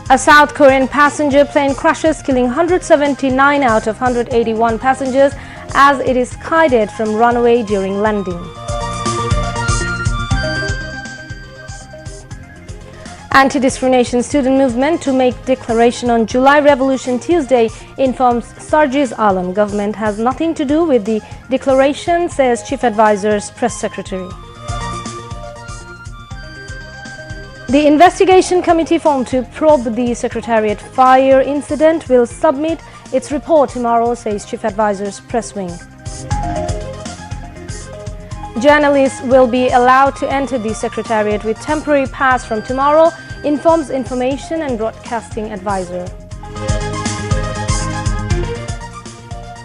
A South Korean passenger plane crashes, killing 179 out of 181 passengers as it is kited from runway during landing. Anti-discrimination student movement to make declaration on July Revolution Tuesday, informs Sarjiz Alam. Government has nothing to do with the declaration, says Chief Advisor's press secretary. The investigation committee formed to probe the Secretariat fire incident will submit its report tomorrow, says Chief Advisor's press wing. Journalists will be allowed to enter the Secretariat with temporary pass from tomorrow, informs Information and Broadcasting Advisor.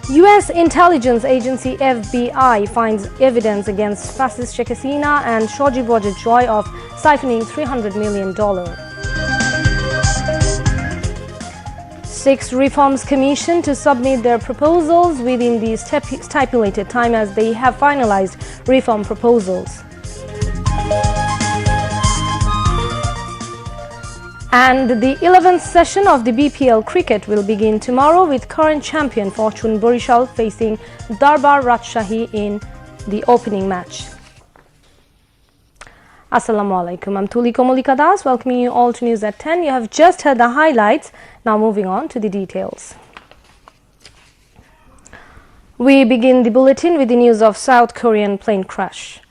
U.S. intelligence agency FBI finds evidence against fascist Sheikh Hasina and Shoji Joy of siphoning $300 million. 6 reforms commission to submit their proposals within the stipulated time as they have finalized reform proposals. And the 11th session of the BPL cricket will begin tomorrow with current champion Fortune Borishal facing Darbar Rajshahi in the opening match. Assalamu alaikum. I'm Tuli Komolika Das, welcoming you all to News at 10. You have just heard the highlights. Now moving on to the details. We begin the bulletin with the news of South Korean plane crash.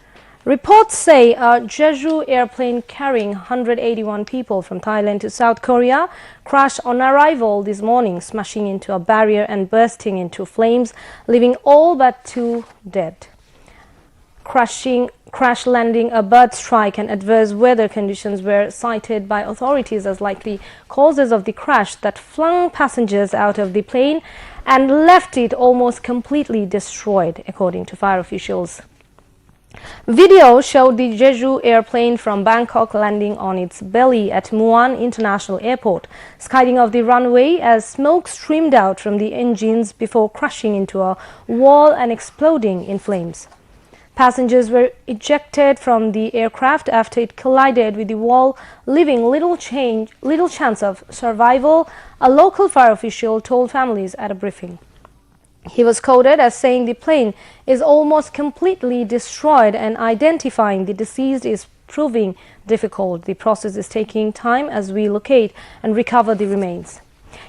Reports say a Jeju airplane carrying 181 people from Thailand to South Korea crashed on arrival this morning, smashing into a barrier and bursting into flames, leaving all but 2 dead. Crash landing, a bird strike and adverse weather conditions were cited by authorities as likely causes of the crash that flung passengers out of the plane and left it almost completely destroyed, according to fire officials. Video showed the Jeju airplane from Bangkok landing on its belly at Muan International Airport, skidding off the runway as smoke streamed out from the engines before crashing into a wall and exploding in flames. Passengers were ejected from the aircraft after it collided with the wall, leaving little chance of survival, a local fire official told families at a briefing. He was quoted as saying the plane is almost completely destroyed and identifying the deceased is proving difficult. The process is taking time as we locate and recover the remains.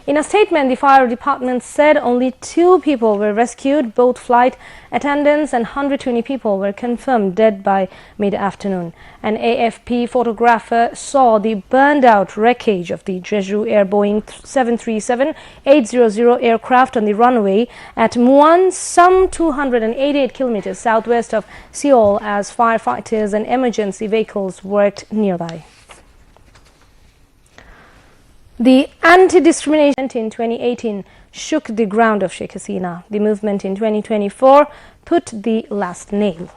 In a statement, the fire department said only 2 people were rescued. Both flight attendants and 120 people were confirmed dead by mid-afternoon. An AFP photographer saw the burned-out wreckage of the Jeju Air Boeing 737-800 aircraft on the runway at Muan, some 288 kilometers southwest of Seoul, as firefighters and emergency vehicles worked nearby. The anti-discrimination in 2018 shook the ground of Sheikh Hasina. The movement in 2024 put the last nail.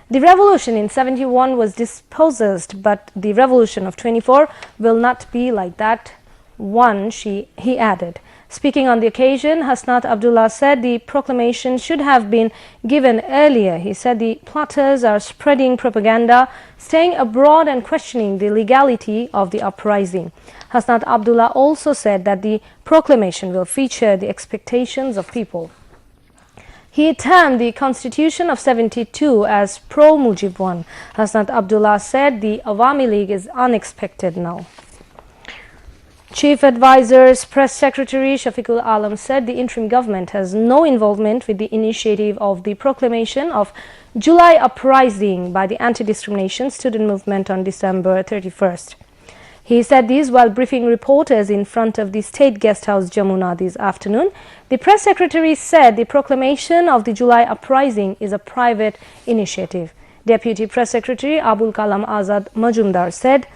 The revolution in 71 was dispossessed, but the revolution of 24 will not be like that one, he added. Speaking on the occasion, Hasnat Abdullah said the proclamation should have been given earlier. He said the plotters are spreading propaganda, staying abroad and questioning the legality of the uprising. Hasnat Abdullah also said that the proclamation will feature the expectations of people. He termed the Constitution of 72 as pro-Mujib one. Hasnat Abdullah said the Awami League is unexpected now. Chief Advisor's Press Secretary Shafiqul Alam said the interim government has no involvement with the initiative of the proclamation of July uprising by the anti-discrimination student movement on December 31st. He said this while briefing reporters in front of the State Guest House Jamuna this afternoon. The press secretary said the proclamation of the July uprising is a private initiative. Deputy Press Secretary Abul Kalam Azad Majumdar said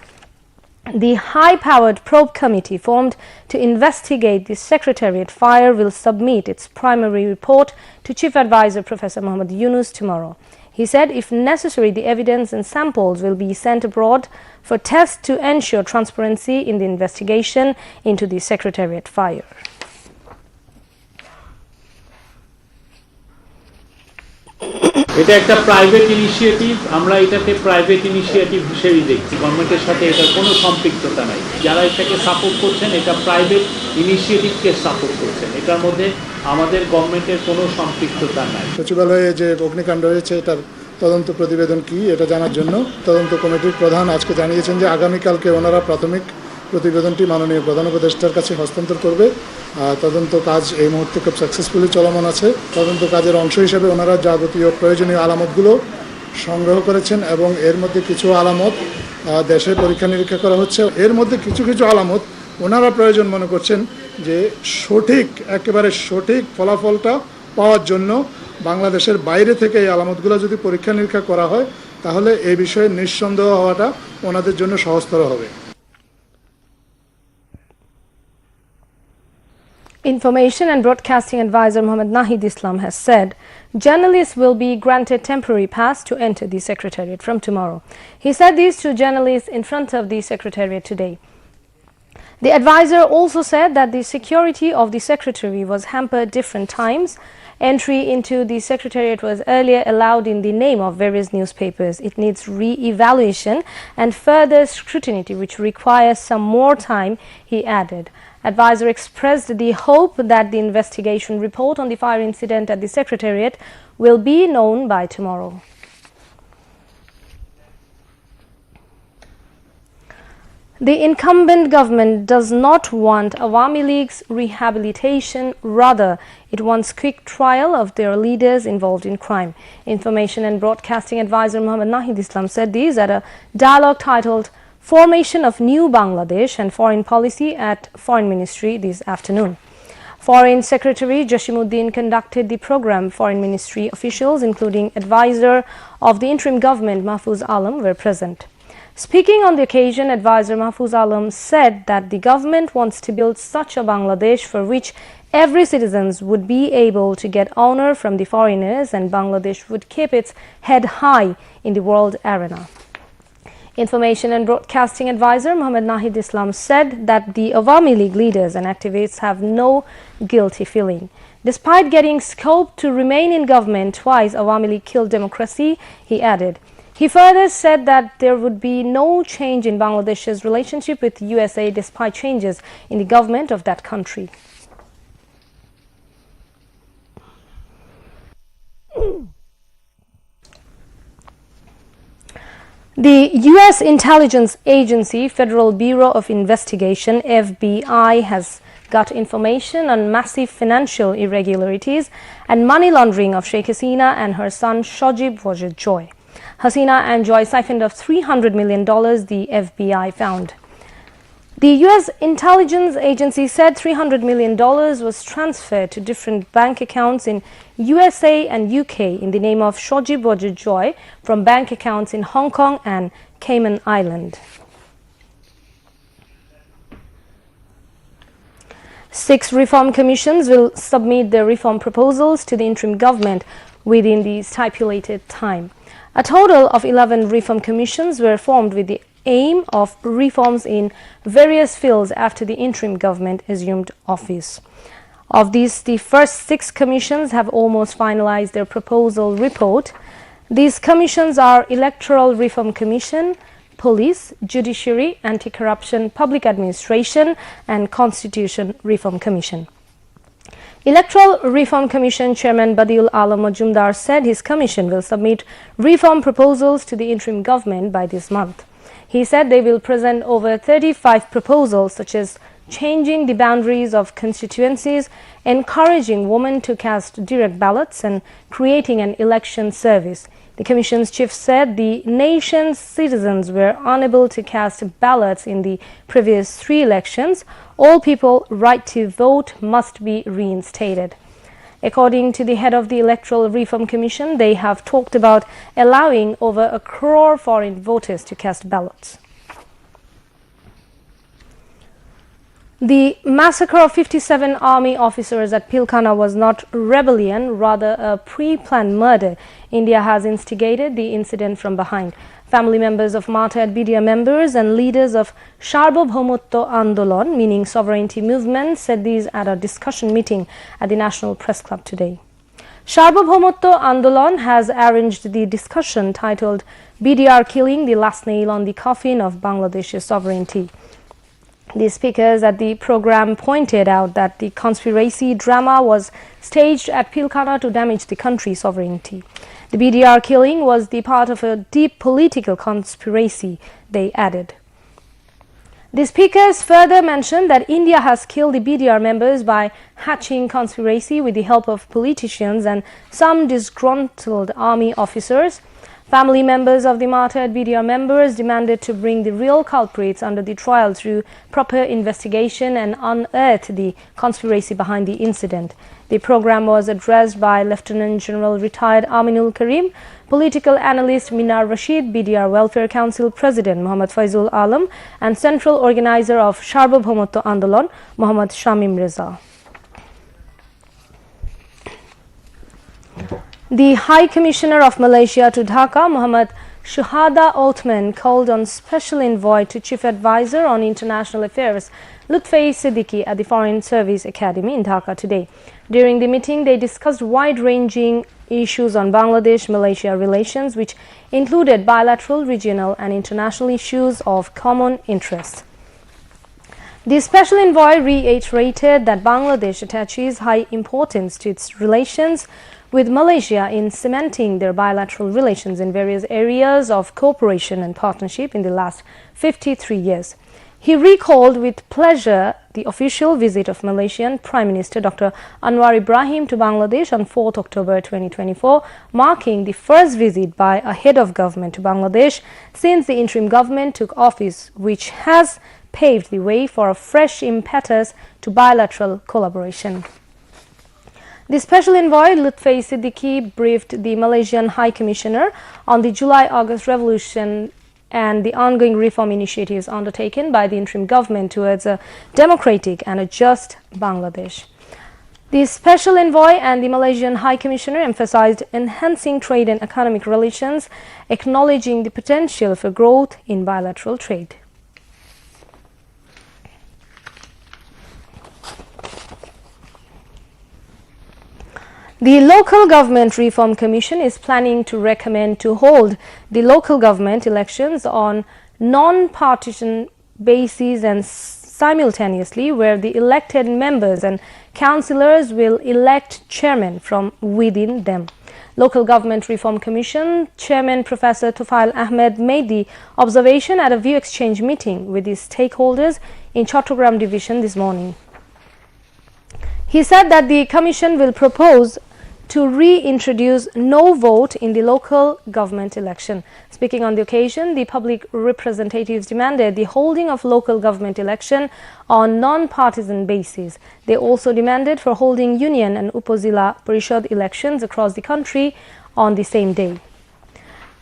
the high-powered probe committee formed to investigate the Secretariat fire will submit its primary report to Chief Advisor Professor Muhammad Yunus tomorrow. He said if necessary, the evidence and samples will be sent abroad for tests to ensure transparency in the investigation into the Secretariat fire. এটা একটা private initiative, আমরা এটাকে private initiative হিসেবেই দেখছি। গভর্নমেন্টের সাথে এটার কোনো সম্পৃক্ততা নাই। যারা এটাকে সাপোর্ট করছেন এটা প্রাইভেট ইনিশিয়েটিভকে সাপোর্ট করছেন, এটার মধ্যে আমাদের গভর্নমেন্টের কোনো সম্পৃক্ততা নাই। সচিবালয়ে যে অগ্নিকাণ্ড হয়েছে এটার তদন্ত প্রতিবেদন কি এটা জানার জন্য তদন্ত কমিটির প্রধান আজকে জানিয়েছেন যে আগামীকালকে ওনারা প্রাথমিক প্রতিবেদনটি মাননীয় প্রধান উপদেষ্টার কাছে হস্তান্তর করবে। তদন্ত কাজ এই মুহূর্তে খুব সাকসেসফুলি চলমান আছে। তদন্ত কাজের অংশ হিসেবে ওনারা যাবতীয় প্রয়োজনীয় আলামতগুলো সংগ্রহ করেছেন এবং এর মধ্যে কিছু আলামত দেশে পরীক্ষা নিরীক্ষা করা হচ্ছে। এর মধ্যে কিছু কিছু আলামত ওনারা প্রয়োজন মনে করছেন যে একেবারে সঠিক ফলাফলটা পাওয়ার জন্য বাংলাদেশের বাইরে থেকে এই আলামতগুলো যদি পরীক্ষা নিরীক্ষা করা হয় তাহলে এই বিষয়ে নিঃসন্দেহ হওয়াটা ওনাদের জন্য সহজতর হবে। Information and Broadcasting Advisor Mohammed Nahid Islam has said journalists will be granted temporary pass to enter the Secretariat from tomorrow. He said this to journalists in front of the Secretariat today. The advisor also said that the security of the Secretary was hampered different times. Entry into the Secretariat was earlier allowed in the name of various newspapers. It needs re-evaluation and further scrutiny, which requires some more time, he added. Advisor expressed the hope that the investigation report on the fire incident at the Secretariat will be known by tomorrow. The incumbent government does not want Awami League's rehabilitation, rather it wants quick trial of their leaders involved in crime. Information and Broadcasting Advisor Mohammed Nahid Islam said this at a dialogue titled Formation of New Bangladesh and Foreign Policy at Foreign Ministry this afternoon. Foreign Secretary Jashimuddin conducted the program. Foreign Ministry officials, including advisor of the interim government Mahfuz Alam, were present. Speaking on the occasion, Advisor Mahfuz Alam said that the government wants to build such a Bangladesh for which every citizen would be able to get honor from the foreigners and Bangladesh would keep its head high in the world arena. Information and Broadcasting Advisor Mohammed Nahid Islam said that the Awami League leaders and activists have no guilty feeling. Despite getting scope to remain in government twice, Awami League killed democracy, he added. He further said that there would be no change in Bangladesh's relationship with USA despite changes in the government of that country. The U.S. intelligence agency Federal Bureau of Investigation FBI has got information on massive financial irregularities and money laundering of Sheikh Hasina and her son Shojib Wajid Joy. Hasina and Joy siphoned off $300 million, the FBI found. The U.S. intelligence agency said $300 million was transferred to different bank accounts in USA and UK in the name of Shojib Wajid Joy from bank accounts in Hong Kong and Cayman Island. 6 reform commissions will submit their reform proposals to the interim government within the stipulated time. A total of 11 reform commissions were formed with the aim of reforms in various fields after the interim government assumed office. Of these, the first 6 commissions have almost finalized their proposal report. These commissions are Electoral Reform Commission, Police, Judiciary, Anti-Corruption, Public Administration and Constitution Reform Commission. Electoral Reform Commission Chairman Badiul Alam Majumdar said his commission will submit reform proposals to the interim government by this month. He said they will present over 35 proposals such as changing the boundaries of constituencies, encouraging women to cast direct ballots and creating an election service. The Commission's chief said the nation's citizens were unable to cast ballots in the previous 3 elections. All people's right to vote must be reinstated. According to the head of the Electoral Reform Commission, they have talked about allowing over 1 crore foreign voters to cast ballots. The massacre of 57 army officers at Pilkhana was not rebellion, rather a pre-planned murder. India has instigated the incident from behind. Family members of martyred BDA members and leaders of Sarbobhaumotto Andolon, meaning sovereignty movement, said these at a discussion meeting at the National Press Club today. Sharbabhaumotto Andolon has arranged the discussion titled BDR Killing, the Last Nail on the Coffin of Bangladesh's Sovereignty. The speakers at the program pointed out that the conspiracy drama was staged at Pilkhana to damage the country's sovereignty. The BDR killing was the part of a deep political conspiracy, they added. The speakers further mentioned that India has killed the BDR members by hatching conspiracy with the help of politicians and some disgruntled army officers. Family members of the martyred BDR members demanded to bring the real culprits under the trial through proper investigation and unearth the conspiracy behind the incident. The program was addressed by Lieutenant General retired Aminul Karim, political analyst Minar Rashid, BDR Welfare Council President Muhammad Faizul Alam, and central organizer of Sharbabhaumotto Andolon, Muhammad Shamim Reza. The High Commissioner of Malaysia to Dhaka, Muhammad Shuhada Othman, called on Special Envoy to Chief Advisor on International Affairs Lutfi Siddiqui at the Foreign Service Academy in Dhaka today. During the meeting, they discussed wide-ranging issues on Bangladesh-Malaysia relations, which included bilateral, regional and international issues of common interest. The Special Envoy reiterated that Bangladesh attaches high importance to its relations with Malaysia in cementing their bilateral relations in various areas of cooperation and partnership in the last 53 years. He recalled with pleasure the official visit of Malaysian Prime Minister Dr. Anwar Ibrahim to Bangladesh on 4th October 2024, marking the first visit by a head of government to Bangladesh since the interim government took office, which has paved the way for a fresh impetus to bilateral collaboration. The Special Envoy Lutfi Siddiqui briefed the Malaysian High Commissioner on the July-August revolution and the ongoing reform initiatives undertaken by the interim government towards a democratic and a just Bangladesh. The Special Envoy and the Malaysian High Commissioner emphasized enhancing trade and economic relations, acknowledging the potential for growth in bilateral trade. The Local Government Reform Commission is planning to recommend to hold the local government elections on non-partisan basis and simultaneously, where the elected members and councillors will elect chairmen from within them. Local Government Reform Commission Chairman Professor Tufail Ahmed made the observation at a view exchange meeting with the stakeholders in Chattogram Division this morning. He said that the Commission will propose to reintroduce no vote in the local government election. Speaking on the occasion, the public representatives demanded the holding of local government election on non-partisan basis. They also demanded for holding union and Upazila Parishad elections across the country on the same day.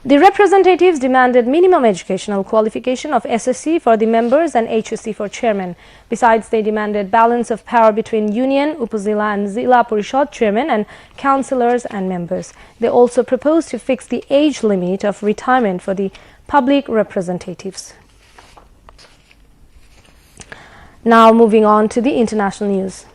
The representatives demanded minimum educational qualification of SSC for the members and HSC for chairman. Besides, they demanded balance of power between union, Upazila and Zila Parishad chairman and councillors and members. They also proposed to fix the age limit of retirement for the public representatives. Now moving on to the international news.